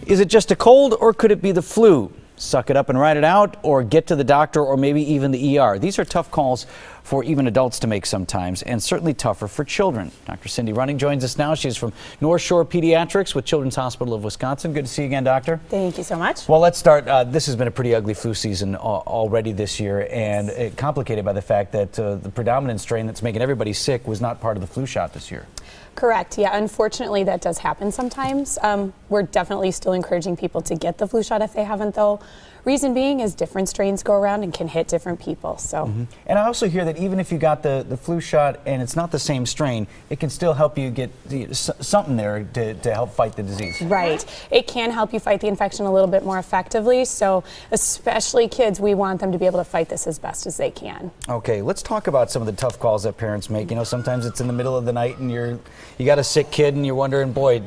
Is it just a cold, or could it be the flu? Suck it up and ride it out, or get to the doctor, or maybe even the ER. These are tough calls for even adults to make sometimes, and certainly tougher for children. Dr. Cindy Running joins us now. She's from North Shore Pediatrics with Children's Hospital of Wisconsin. Good to see you again, doctor. Thank you so much. Well, let's start. This has been a pretty ugly flu season already this year, and complicated by the fact that the predominant strain that's making everybody sick was not part of the flu shot this year. Correct. Yeah, unfortunately that does happen sometimes. We're definitely still encouraging people to get the flu shot if they haven't, though. Reason being is different strains go around and can hit different people. So. And I also hear that even if you got the flu shot and it's not the same strain, it can still help you get something there to help fight the disease. Right. It can help you fight the infection a little bit more effectively. So especially kids, we want them to be able to fight this as best as they can. Okay, let's talk about some of the tough calls that parents make. You know, sometimes it's in the middle of the night and you got a sick kid and you're wondering, boy,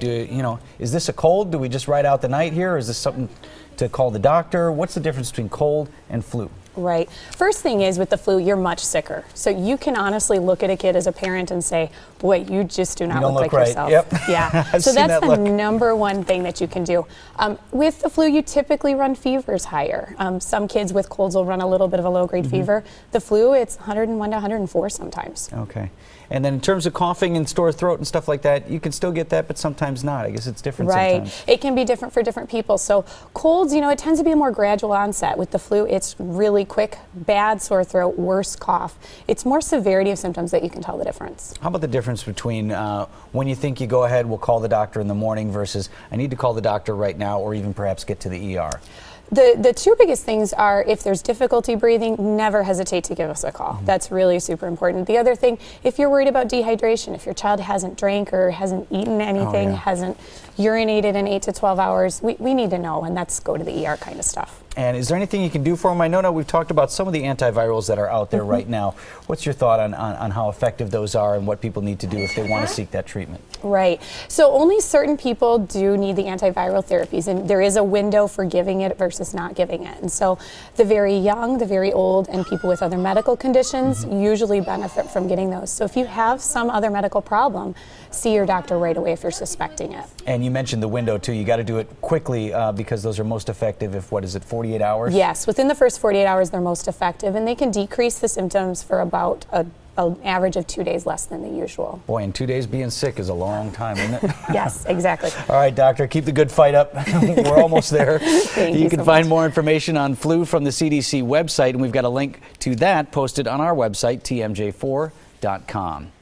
is this a cold? Do we just ride out the night here? Or is this something to call the doctor? What's the difference between cold and flu? Right. First thing is, with the flu, you're much sicker. So you can honestly look at a kid as a parent and say, boy, you just do not look like right. yourself. Yep. Yeah. So that's the number one thing that you can do. With the flu, you typically run fevers higher. Some kids with colds will run a little bit of a low-grade fever. The flu, it's 101 to 104 sometimes. Okay. And then in terms of coughing and sore throat and stuff like that, you can still get that, but sometimes not. I guess it's different sometimes. Right. It can be different for different people. So colds, it tends to be a more gradual onset. With the flu, it's really quick, bad sore throat, worse cough. It's more severity of symptoms that you can tell the difference. How about the difference between when you think you go ahead, we'll call the doctor in the morning, versus I need to call the doctor right now, or even perhaps get to the ER? The two biggest things are, if there's difficulty breathing, never hesitate to give us a call. That's really super important. The other thing, if you're worried about dehydration, if your child hasn't drank or hasn't eaten anything, hasn't urinated in 8 to 12 hours, we need to know, and that's go to the ER kind of stuff. And is there anything you can do for them? I know we've talked about some of the antivirals that are out there right now. What's your thought on how effective those are and what people need to do if they want to seek that treatment? Right. So only certain people do need the antiviral therapies, and there is a window for giving it versus not giving it. And so the very young, the very old, and people with other medical conditions usually benefit from getting those. So if you have some other medical problem, see your doctor right away if you're suspecting it. And you mentioned the window too. You got to do it quickly because those are most effective if, 48 hours? Yes, within the first 48 hours they're most effective, and they can decrease the symptoms for about an average of 2 days less than the usual. Boy, and 2 days being sick is a long time, isn't it? Yes, exactly. All right, doctor, keep the good fight up. We're almost there. You can find more information on flu from the CDC website, and we've got a link to that posted on our website, TMJ4.com.